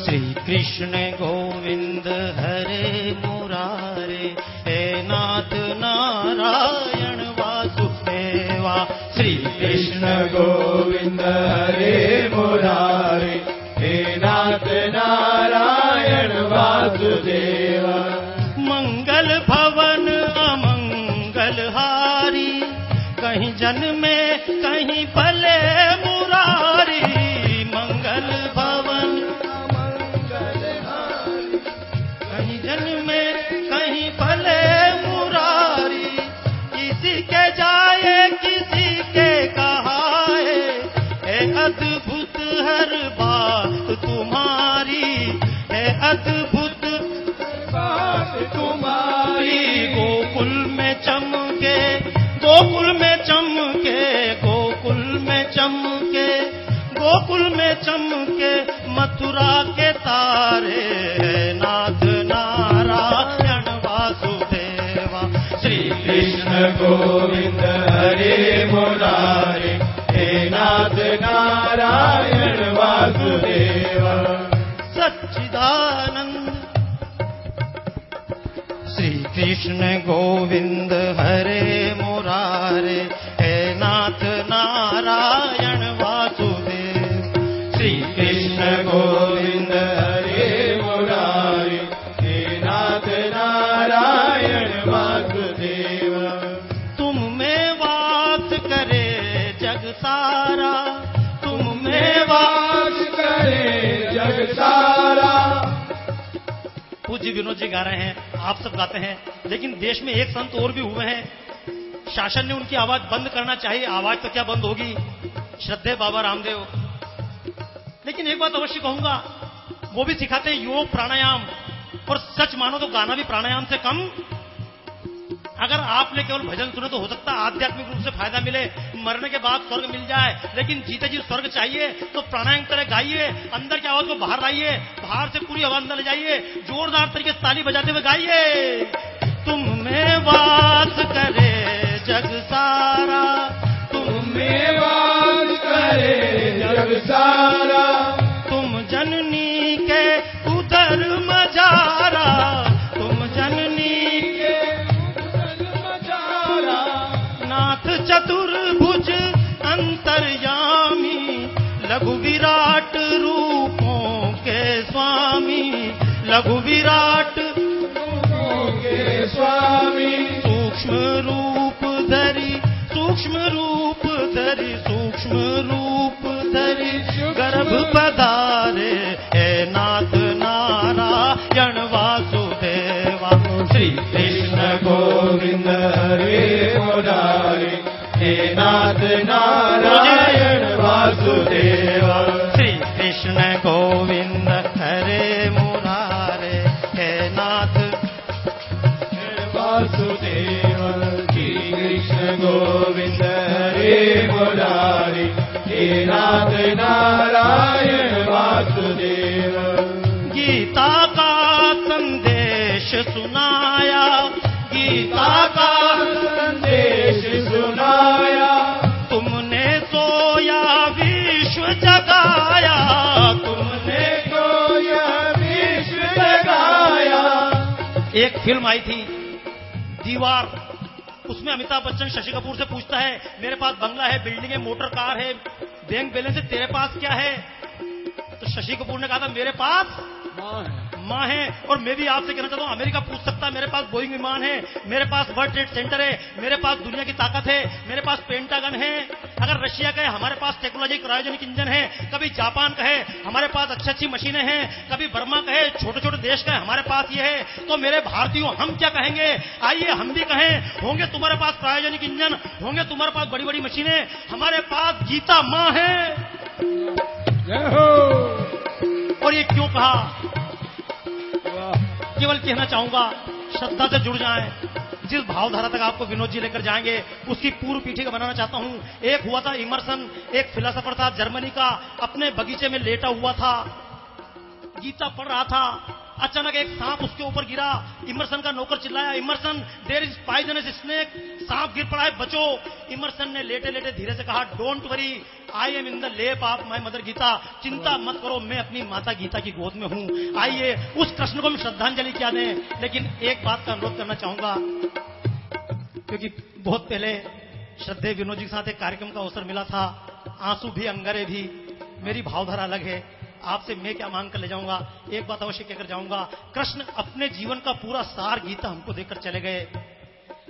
श्री कृष्ण गोविंद हरे मुरारे, हे नाथ नारायण वासुदेवा। श्री कृष्ण गोविंद हरे मुरारे, हे नाथ नारायण वासुदेवा। मंगल भवन अमंगल हारी, कहीं जन्मे कहीं भले मुरारी। मंगल भवन मंगल हारी, कहीं जन्मे कहीं भले मुरारी। किसी के जाए किसी के कहाए, है अद्भुत हर बात तुम्हारी, है अद्भुत बात तुम्हारी। गोकुल में चमके, गोकुल में चमके, गोकुल में चमके, गोकुल में चमके मथुरा के तारे, नाथ नारायण वासुदेवा। श्री कृष्ण गोविंद हरे मुरारे, हे नाथ नारायण वासुदेवा। सच्चिदानंद। श्री कृष्ण गोविंद हरे मुरारे, हे नाथ नारायण वासुदेव। श्री कृष्ण गोविंद हरे मुरारे, हे नाथ नारायण वासुदेवा। तुम में वास करे जग सारा, तुम में वास करे जग सारा। पूज्य विनोद जी गा रहे हैं, आप सब गाते हैं, लेकिन देश में एक संत और भी हुए हैं, शासन ने उनकी आवाज बंद करना चाहिए। आवाज तो क्या बंद होगी, श्रद्धेय बाबा रामदेव। लेकिन एक बात अवश्य कहूंगा, वो भी सिखाते हैं योग प्राणायाम, और सच मानो तो गाना भी प्राणायाम से कम। अगर आपने केवल भजन सुने तो हो सकता है आध्यात्मिक रूप से फायदा मिले, मरने के बाद स्वर्ग मिल जाए, लेकिन जीते जी स्वर्ग चाहिए तो प्राणायाम तरह गाइए, अंदर की आवाज को बाहर लाइए, बाहर से पूरी आवाज अंदर ले जाइए, जोरदार तरीके से ताली बजाते हुए गाइए। तुम में वास करे जग सारा, तुम में वास करे जग सारा। तुम जननी के उदर मजारा, तुम जननी के मजारा। नाथ चतुर्भुज अंतर्यामी, लघु विराट रूपों के स्वामी, लघु विराट रूपों के स्वामी। सूक्ष्म रूप धरी, सूक्ष्म रूप धरी, सूक्ष्म रूप धरी गर्भ पधारे, हे नाथ नारायण वासुदेवा। श्री कृष्ण गोविंद हरे मुरारे, हे नाथ नारायण वासुदेवा। श्री कृष्ण गोविंद हरे मुरारे, हे नाथ वासुदेवा। श्री कृष्ण गोविंद हरे मुरारे, हे नाथ नारायण वासुदेवा। गीता का संदेश सुनाया, गीता का संदेश सुनाया। तुमने सोया विश्व जगाया, तुमने सोया विश्व जगाया। एक फिल्म आई थी दीवार, उसमें अमिताभ बच्चन शशि कपूर से पूछता है, मेरे पास बंगला है, बिल्डिंग है, मोटर कार है, बैंक बैलेंस है, तेरे पास क्या है? तो शशि कपूर ने कहा था, मेरे पास माँ है। और मैं भी आपसे कहना चाहता हूं, अमेरिका पूछ सकता है, मेरे पास बोइंग विमान है, मेरे पास वर्ल्ड ट्रेड सेंटर है, मेरे पास दुनिया की ताकत है, मेरे पास पेंटागन है। अगर रशिया कहे हमारे पास टेक्नोलॉजी क्रायोजेनिक इंजन है, कभी जापान कहे हमारे पास अच्छी अच्छी मशीनें हैं, कभी बर्मा कहे छोटे छोटे देश कहे हमारे पास ये है, तो मेरे भारतीयों हम क्या कहेंगे? आइए हम भी कहें, होंगे तुम्हारे पास क्रायोजेनिक इंजन, होंगे तुम्हारे पास बड़ी बड़ी मशीनें, हमारे पास गीता माँ है। और ये क्यों कहा? केवल कहना चाहूंगा, श्रद्धा से जुड़ जाएं। जिस भावधारा तक आपको विनोद जी लेकर जाएंगे उसकी पूर्व पीठिका बनाना चाहता हूं। एक हुआ था इमर्सन, एक फिलोसोफर था जर्मनी का, अपने बगीचे में लेटा हुआ था, गीता पढ़ रहा था, अचानक एक सांप उसके ऊपर गिरा। इमर्सन का नौकर चिल्लाया, Emerson there is poisonous snake, सांप गिर पड़ा है, बचो। इमर्सन ने लेटे लेटे धीरे से कहा, don't worry, I am in the लेप ऑफ माय मदर गीता, चिंता मत करो, मैं अपनी माता गीता की गोद में हूं। आइए उस कृष्ण को हम श्रद्धांजलि क्या दें। लेकिन एक बात का अनुरोध करना चाहूंगा, क्योंकि बहुत पहले श्रद्धेय विनोद जी के साथ एक कार्यक्रम का अवसर मिला था, आंसू भी अंगारे भी, मेरी भावधारा अलग है। आपसे मैं क्या मांग कर ले जाऊंगा, एक बात अवश्य कहकर जाऊंगा, कृष्ण अपने जीवन का पूरा सार गीता हमको देकर चले गए।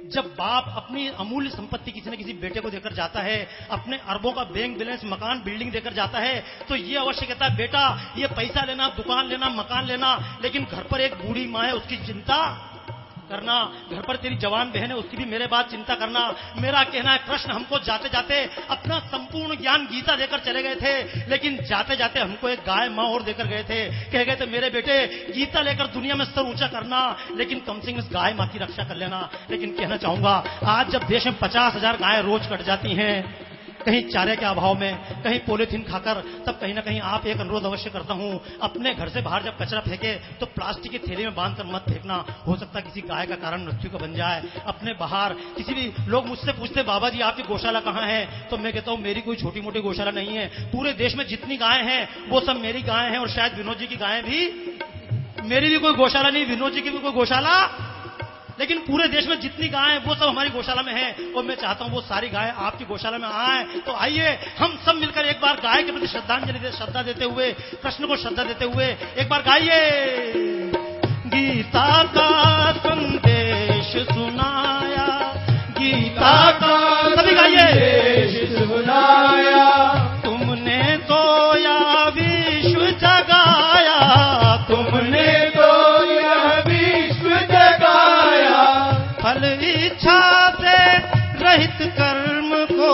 जब बाप अपनी अमूल्य संपत्ति किसी न किसी बेटे को देकर जाता है, अपने अरबों का बैंक बैलेंस, मकान, बिल्डिंग देकर जाता है, तो ये अवश्य कहता है, बेटा ये पैसा लेना, दुकान लेना, मकान लेना, लेकिन घर पर एक बूढ़ी मां है, उसकी चिंता करना, घर पर तेरी जवान बहन है, उसकी भी मेरे बाद चिंता करना। मेरा कहना है, कृष्ण हमको जाते जाते अपना संपूर्ण ज्ञान गीता देकर चले गए थे, लेकिन जाते जाते हमको एक गाय मां और देकर गए थे। कह गए थे, मेरे बेटे गीता लेकर दुनिया में सर ऊंचा करना, लेकिन कम से कम इस गाय मां की रक्षा कर लेना। लेकिन कहना चाहूंगा, आज जब देश में 50,000 गायें रोज कट जाती हैं, कहीं चारे के अभाव में, कहीं पॉलिथीन खाकर, तब कहीं ना कहीं आप एक अनुरोध अवश्य करता हूं, अपने घर से बाहर जब कचरा फेंके तो प्लास्टिक की थैली में बांधकर मत फेंकना, हो सकता है किसी गाय का कारण मृत्यु का बन जाए। अपने बाहर किसी भी लोग मुझसे पूछते, बाबा जी आपकी गौशाला कहां है, तो मैं कहता हूं, मेरी कोई छोटी मोटी गौशाला नहीं है, पूरे देश में जितनी गायें हैं वो सब मेरी गायें हैं, और शायद विनोद जी की गायें भी, मेरी भी कोई गौशाला नहीं, विनोद जी की भी कोई गौशाला, लेकिन पूरे देश में जितनी गायें हैं वो सब हमारी गौशाला में है, और मैं चाहता हूं वो सारी गायें आपकी गौशाला में आए। तो आइए हम सब मिलकर एक बार गाय के प्रति श्रद्धांजलि श्रद्धा देते हुए, कृष्ण को श्रद्धा देते हुए एक बार गाइए, गीता का संदेश सुनाया, गीता का सभी गाइए, सुनाया, तुमने तो या विश्व जगाया, तुमने फल इच्छा से रहित कर्म को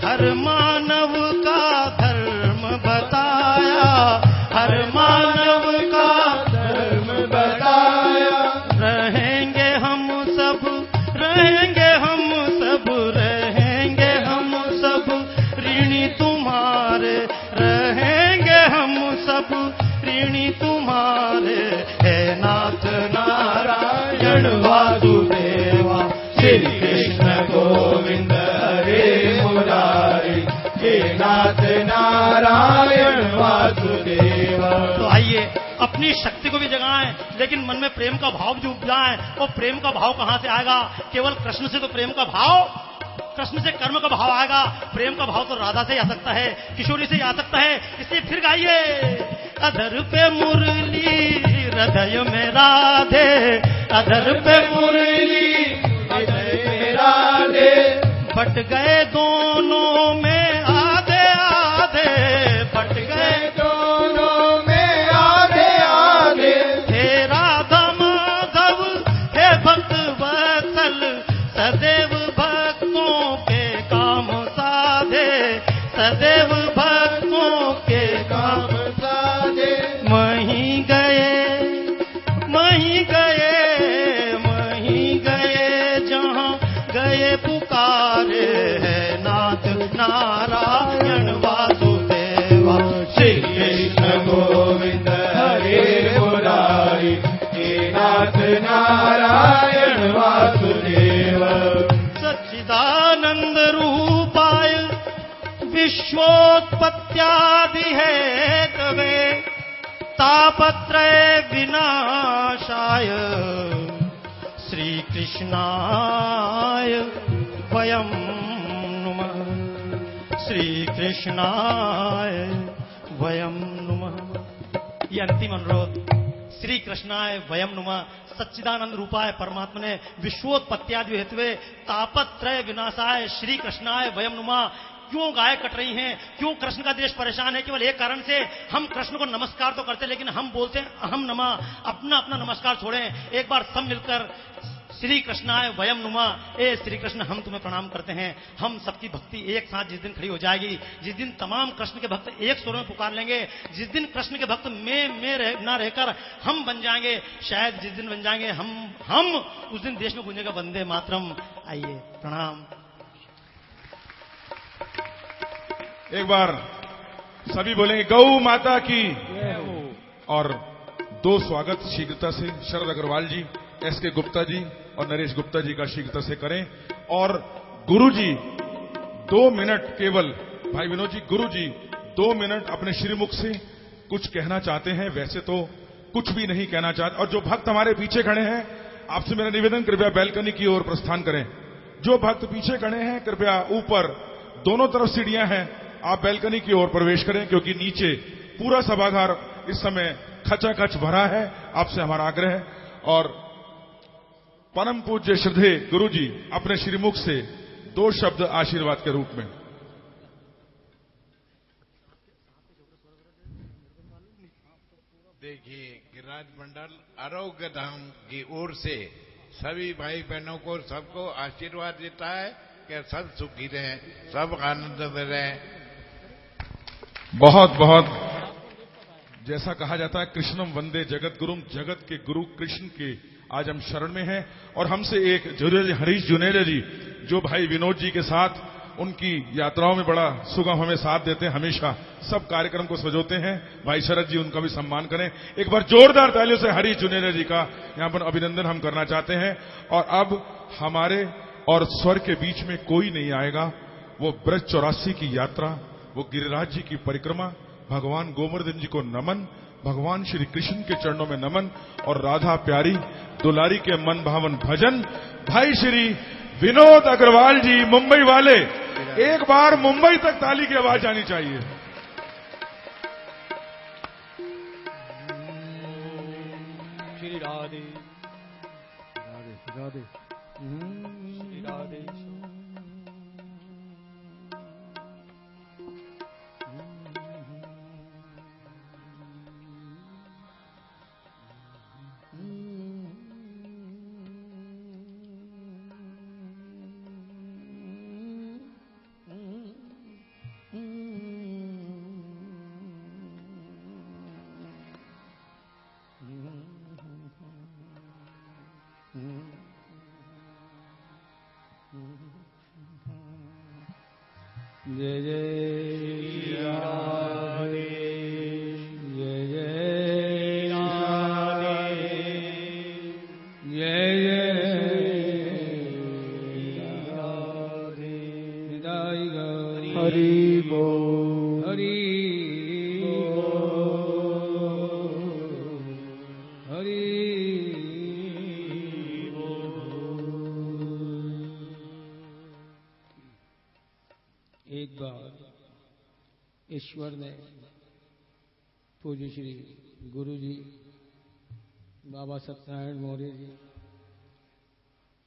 हर मानव का धर्म बताया, हर मानव का धर्म बताया। रहेंगे हम सब, रहेंगे हम सब, रहेंगे हम सब ऋणी तुम्हारे, रहेंगे हम सब ऋणी तुम्हारे, है नाथ नारायण वासुदेवा, श्री कृष्ण गोविंद हरे मुरारी, हे नाथ नारायण वासुदेवा। तो आइए अपनी शक्ति को भी जगाएं, लेकिन मन में प्रेम का भाव भी उपजाएं। और प्रेम का भाव कहां से आएगा, केवल कृष्ण से तो प्रेम का भाव, कृष्ण से कर्म का भाव आएगा, प्रेम का भाव तो राधा से आ सकता है, किशोरी से आ सकता है। इसलिए फिर गाइए, अधर पे मुरली हृदय में राधे, अधर पे मुरली हृदय में राधे, बट गए दोनों में आधे आधे, बट गए दोनों में आधे आधे, हे राधा माधव, हे भक्त वत्सल, सदैव भक्तों के काम साधे, सदैव भक्तों के काम साधे। मही गए, मही गए, मही गए जहां गए पुकारे, है नाथ नारायण वासुदेवा, श्री कृष्ण गोविंद हरे मुरारी, हे नाथ नारायण वासुदेवा। सच्चिदानंद रूपाय विश्वोत्पत्त्यादि हेतवे, तापत्रय विनाशाय, श्री कृष्णाय वयं नुमः, श्री कृष्णाय वयं नुमः। ये अंतिम अनुरोध, श्री कृष्णाय वयं नुमः, सच्चिदानंद रूपाय परमात्मा ने विश्वोत्पत्त्यादि हेतवे, तापत्रय विनाशाय, श्री कृष्णाय वयं नुमः। क्यों गाय कट रही हैं, क्यों कृष्ण का देश परेशान है, केवल एक कारण से, हम कृष्ण को नमस्कार तो करते लेकिन हम बोलते हैं अहम नमः, अपना अपना नमस्कार छोड़ें। एक बार सब मिलकर श्री कृष्णाय वयम नुमः, ए श्री कृष्ण हम तुम्हें प्रणाम करते हैं। हम सबकी भक्ति एक साथ जिस दिन खड़ी हो जाएगी, जिस दिन तमाम कृष्ण के भक्त एक स्वर में पुकार लेंगे, जिस दिन कृष्ण के भक्त में ना रहकर हम बन जाएंगे, शायद जिस दिन बन जाएंगे हम उस दिन देश में गूंजेगा वंदे मातरम। आइए प्रणाम। एक बार सभी बोलेंगे गौ माता की, और दो स्वागत शीघ्रता से शरद अग्रवाल जी, एसके गुप्ता जी और नरेश गुप्ता जी का शीघ्रता से करें। और गुरु जी 2 मिनट केवल, भाई विनोद जी, गुरु जी 2 मिनट अपने श्रीमुख से कुछ कहना चाहते हैं। वैसे तो कुछ भी नहीं कहना चाहते। और जो भक्त हमारे पीछे खड़े हैं, आपसे मेरा निवेदन, कृपया बैल्कनी की ओर प्रस्थान करें। जो भक्त पीछे खड़े हैं, कृपया ऊपर दोनों तरफ सीढ़ियां हैं, आप बैल्कनी की ओर प्रवेश करें, क्योंकि नीचे पूरा सभागार इस समय खचाखच भरा है। आपसे हमारा आग्रह है। और परम पूज्य श्रद्धेय गुरु जी अपने श्रीमुख से 2 शब्द आशीर्वाद के रूप में। देखिए, गिरिराज मंडल आरोग्य धाम की ओर से सभी भाई बहनों को, सबको आशीर्वाद देता है कि सब सुखी रहें, सब आनंद में रहें। बहुत बहुत, जैसा कहा जाता है कृष्णम वंदे जगत गुरुम, जगत के गुरु कृष्ण के आज हम शरण में हैं। और हमसे एक हरीश जुनेजा जी, जो भाई विनोद जी के साथ उनकी यात्राओं में बड़ा सुगम हमें साथ देते हैं, हमेशा सब कार्यक्रम को सजोते हैं। भाई शरद जी, उनका भी सम्मान करें। एक बार जोरदार तालियों से हरीश जुनेजा जी का यहां पर अभिनंदन हम करना चाहते हैं। और अब हमारे और स्वर के बीच में कोई नहीं आएगा। वो ब्रज 84 की यात्रा, वो गिरिराज जी की परिक्रमा, भगवान गोवर्धन जी को नमन, भगवान श्री कृष्ण के चरणों में नमन, और राधा प्यारी दुलारी के मन भावन भजन। भाई श्री विनोद अग्रवाल जी, मुंबई वाले, एक बार मुंबई तक ताली की आवाज आनी चाहिए। श्री राधे राधे राधे श्री राधे। जय जय राधे, जय जय राधे, जय जय राधे। हरि बोल, हरि एक बार ईश्वर ने पूज्य श्री गुरु जी, बाबा सत्यनारायण मौर्य जी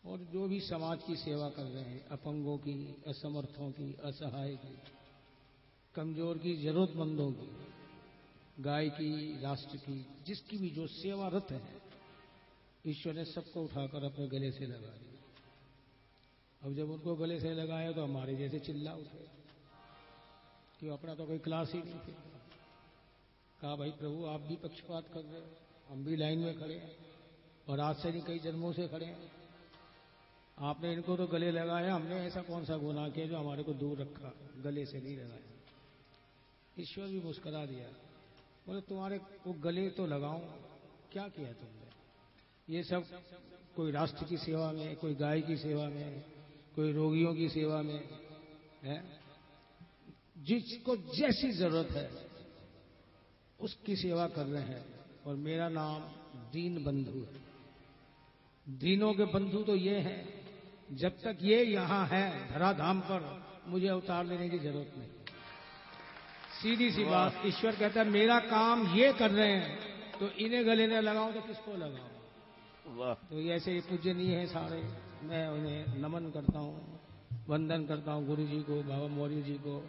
और जो भी समाज की सेवा कर रहे हैं, अपंगों की, असमर्थों की, असहाय की, कमजोर की, जरूरतमंदों की, गाय की, राष्ट्र की, जिसकी भी जो सेवारत है, ईश्वर ने सबको उठाकर अपने गले से लगा दिया। अब जब उनको गले से लगाया तो हमारे जैसे चिल्ला उठे कि अपना तो कोई क्लास ही नहीं थी। कहा भाई प्रभु, आप भी पक्षपात कर रहे हो, हम भी लाइन में खड़े हैं और आज से नहीं कई जन्मों से खड़े हैं। आपने इनको तो गले लगाया, हमने ऐसा कौन सा गुनाह किया जो हमारे को दूर रखा, गले से नहीं लगाया। ईश्वर भी मुस्कुरा दिया, बोले तुम्हारे वो गले तो लगाऊं, क्या किया तुमने? ये सब कोई राष्ट्र की सेवा में, कोई गाय की सेवा में, कोई रोगियों की सेवा में है, जिसको जैसी जरूरत है उसकी सेवा कर रहे हैं। और मेरा नाम दीन बंधु है। दीनों के बंधु तो ये हैं, जब तक ये यहां है धराधाम पर, मुझे अवतार लेने की जरूरत नहीं। सीधी सी बात, ईश्वर कहता है मेरा काम ये कर रहे हैं तो इन्हें गले न लगाऊं तो किसको लगाऊं? तो ऐसे ही पूजनीय है सारे, मैं उन्हें नमन करता हूं, वंदन करता हूं गुरु जी को, बाबा मौर्य जी को,